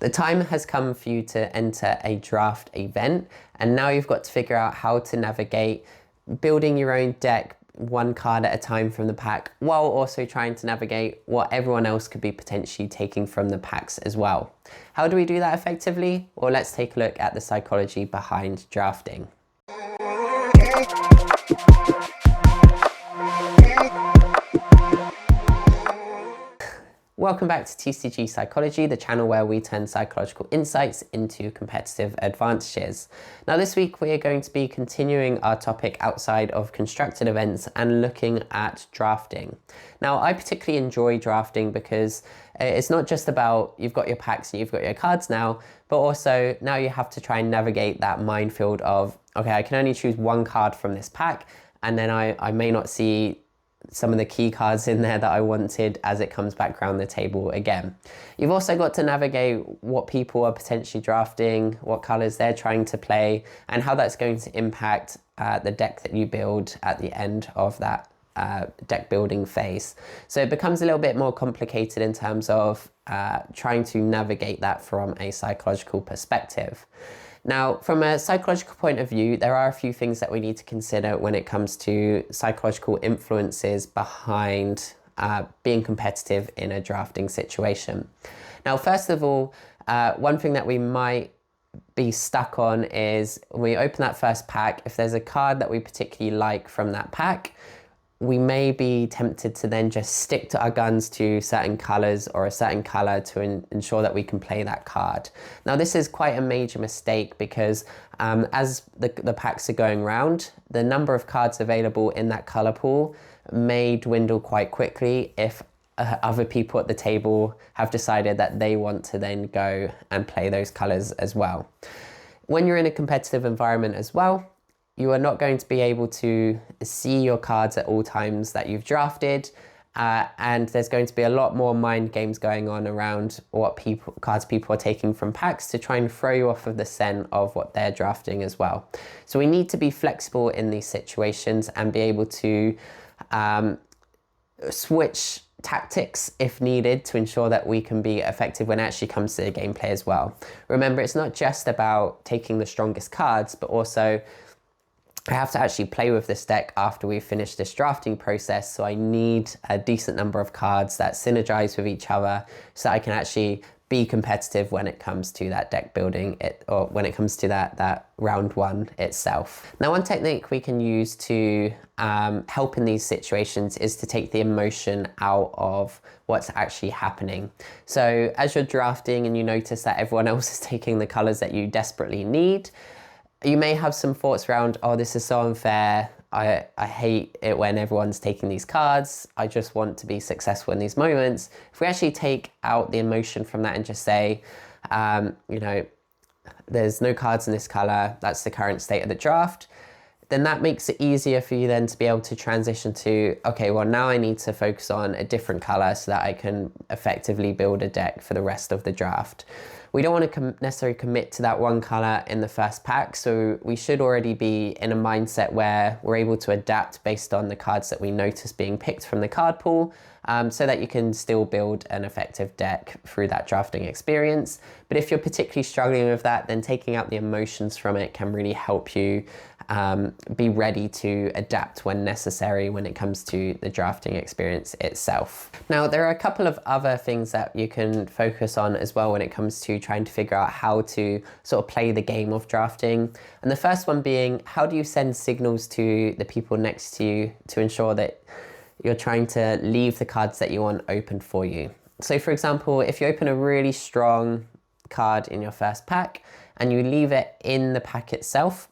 The time has come for you to enter a draft event, and now you've got to figure out how to navigate building your own deck one card at a time from the pack, while also trying to navigate what everyone else could be potentially taking from the packs as well. How do we do that effectively? Well, let's take a look at the psychology behind drafting. Welcome back to TCG Psychology, the channel where we turn psychological insights into competitive advantages. Now this week we are going to be continuing our topic outside of constructed events and looking at drafting. Now I particularly enjoy drafting because it's not just about you've got your packs and you've got your cards now, but also now you have to try and navigate that minefield of, okay, I can only choose one card from this pack, and then I may not see some of the key cards in there that I wanted as it comes back around the table again. You've also got to navigate what people are potentially drafting, what colors they're trying to play, and how that's going to impact the deck that you build at the end of that deck building phase. So it becomes a little bit more complicated in terms of trying to navigate that from a psychological perspective. Now, from a psychological point of view, there are a few things that we need to consider when it comes to psychological influences behind being competitive in a drafting situation. Now, first of all, one thing that we might be stuck on is when we open that first pack, if there's a card that we particularly like from that pack, we may be tempted to then just stick to our guns to certain colors or a certain color to ensure that we can play that card. Now this is quite a major mistake because as the packs are going round, the number of cards available in that color pool may dwindle quite quickly if other people at the table have decided that they want to then go and play those colors as well. When you're in a competitive environment as well, you are not going to be able to see your cards at all times that you've drafted, and there's going to be a lot more mind games going on around what cards people are taking from packs to try and throw you off of the scent of what they're drafting as well. So we need to be flexible in these situations and be able to switch tactics if needed to ensure that we can be effective when it actually comes to the gameplay as well. Remember, it's not just about taking the strongest cards, but also I have to actually play with this deck after we've finished this drafting process, so I need a decent number of cards that synergize with each other so that I can actually be competitive when it comes to that deck building, or when it comes to that round one itself. Now, one technique we can use to help in these situations is to take the emotion out of what's actually happening. So as you're drafting and you notice that everyone else is taking the colors that you desperately need, you may have some thoughts around, oh, this is so unfair. I hate it when everyone's taking these cards. I just want to be successful in these moments. If we actually take out the emotion from that and just say, you know, there's no cards in this color, that's the current state of the draft, then that makes it easier for you then to be able to transition to, okay, well now I need to focus on a different color so that I can effectively build a deck for the rest of the draft. We don't want to necessarily commit to that one color in the first pack, so we should already be in a mindset where we're able to adapt based on the cards that we notice being picked from the card pool, so that you can still build an effective deck through that drafting experience. But if you're particularly struggling with that, then taking out the emotions from it can really help you be ready to adapt when necessary when it comes to the drafting experience itself. Now, there are a couple of other things that you can focus on as well when it comes to trying to figure out how to sort of play the game of drafting. And the first one being, how do you send signals to the people next to you to ensure that you're trying to leave the cards that you want open for you? So for example, if you open a really strong card in your first pack and you leave it in the pack itself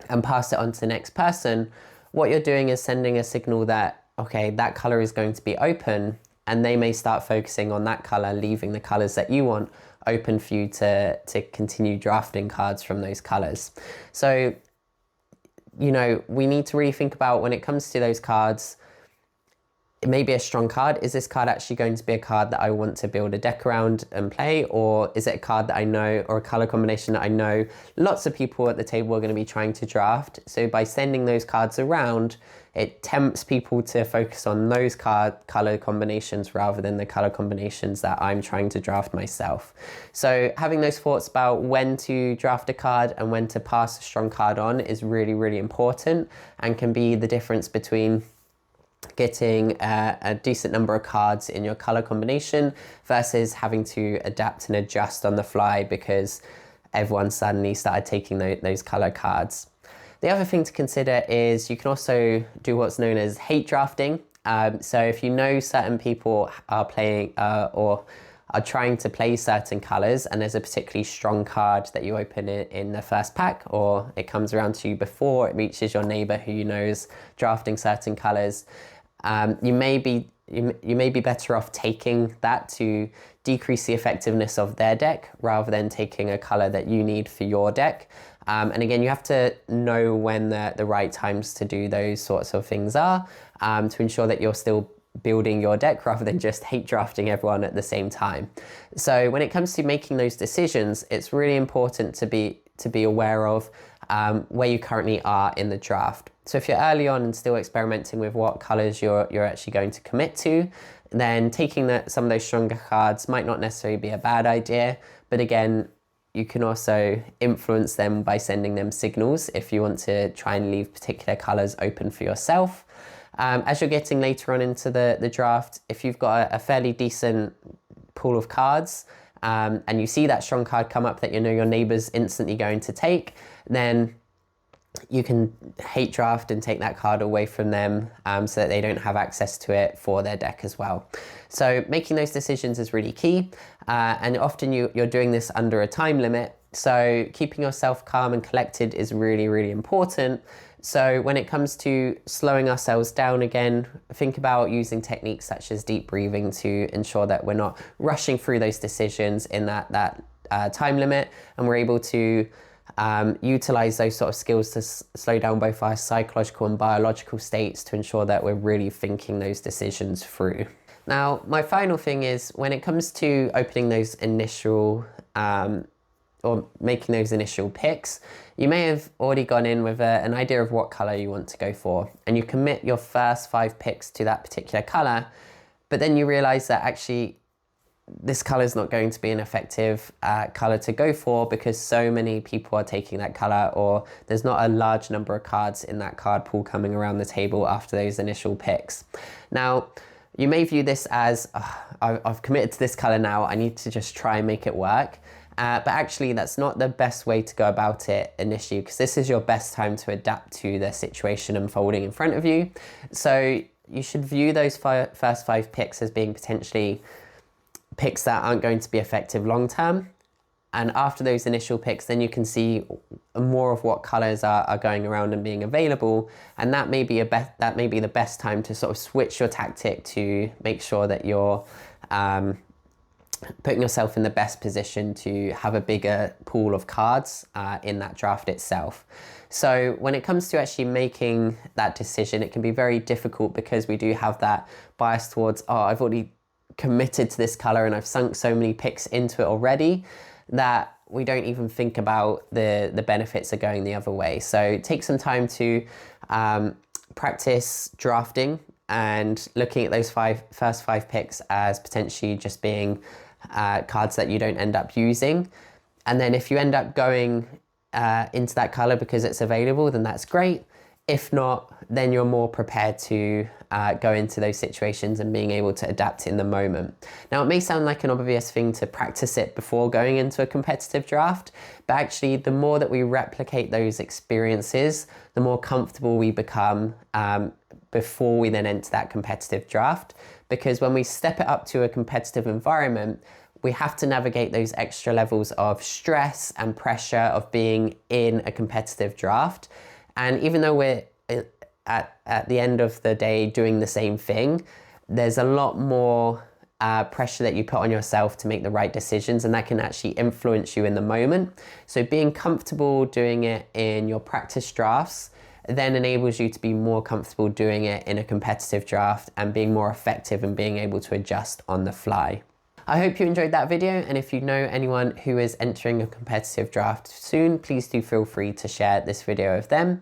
and pass it on to the next person, what you're doing is sending a signal that, okay, that color is going to be open, and they may start focusing on that color, leaving the colors that you want open for you to continue drafting cards from those colors. So, you know, we need to really think about when it comes to those cards, it may be a strong card. Is this card actually going to be a card that I want to build a deck around and play? Or is it a card that I know, or a color combination that I know lots of people at the table are going to be trying to draft? So by sending those cards around, it tempts people to focus on those color combinations rather than the color combinations that I'm trying to draft myself. So having those thoughts about when to draft a card and when to pass a strong card on is really, really important, and can be the difference between getting a decent number of cards in your color combination versus having to adapt and adjust on the fly because everyone suddenly started taking those color cards. The other thing to consider is you can also do what's known as hate drafting. So if you know certain people are playing or are trying to play certain colors, and there's a particularly strong card that you open in the first pack, or it comes around to you before it reaches your neighbor who you know is drafting certain colors, you may be better off taking that to decrease the effectiveness of their deck rather than taking a color that you need for your deck. And again, you have to know when the right times to do those sorts of things are, to ensure that you're still building your deck rather than just hate drafting everyone at the same time. So when it comes to making those decisions, it's really important to be aware of where you currently are in the draft. So if you're early on and still experimenting with what colors you're actually going to commit to, then taking some of those stronger cards might not necessarily be a bad idea. But again, you can also influence them by sending them signals if you want to try and leave particular colors open for yourself. As you're getting later on into the draft, if you've got a fairly decent pool of cards, and you see that strong card come up that you know your neighbor's instantly going to take, then you can hate draft and take that card away from them, so that they don't have access to it for their deck as well. So making those decisions is really key, and often you're doing this under a time limit. So keeping yourself calm and collected is really, really important. So when it comes to slowing ourselves down again, think about using techniques such as deep breathing to ensure that we're not rushing through those decisions in that time limit, and we're able to utilize those sort of skills to slow down both our psychological and biological states to ensure that we're really thinking those decisions through. Now, my final thing is when it comes to opening those initial or making those initial picks, you may have already gone in with an idea of what color you want to go for, and you commit your first 5 picks to that particular color, but then you realize that actually this color is not going to be an effective color to go for because so many people are taking that color, or there's not a large number of cards in that card pool coming around the table after those initial picks. Now, you may view this as, I've committed to this color now, I need to just try and make it work. But actually, that's not the best way to go about it initially, because this is your best time to adapt to the situation unfolding in front of you. So you should view those first 5 picks as being potentially picks that aren't going to be effective long term. And after those initial picks, then you can see more of what colors are going around and being available. And that may be the best time to sort of switch your tactic to make sure that you're putting yourself in the best position to have a bigger pool of cards in that draft itself. So when it comes to actually making that decision, it can be very difficult because we do have that bias towards, I've already committed to this color and I've sunk so many picks into it already that we don't even think about the benefits of going the other way. So take some time to practice drafting and looking at those first five picks as potentially just being cards that you don't end up using. And then if you end up going into that color because it's available, then that's great. If not, then you're more prepared to go into those situations and being able to adapt in the moment. Now, it may sound like an obvious thing to practice it before going into a competitive draft, but actually the more that we replicate those experiences, the more comfortable we become before we then enter that competitive draft. Because when we step it up to a competitive environment, we have to navigate those extra levels of stress and pressure of being in a competitive draft. And even though we're at the end of the day doing the same thing, there's a lot more pressure that you put on yourself to make the right decisions, and that can actually influence you in the moment. So being comfortable doing it in your practice drafts then enables you to be more comfortable doing it in a competitive draft and being more effective and being able to adjust on the fly. I hope you enjoyed that video, and if you know anyone who is entering a competitive draft soon, please do feel free to share this video with them.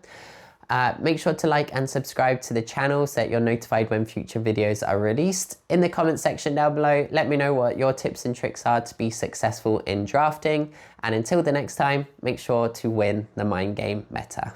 Make sure to like and subscribe to the channel so that you're notified when future videos are released. In the comment section down below, let me know what your tips and tricks are to be successful in drafting. And until the next time, make sure to win the mind game meta.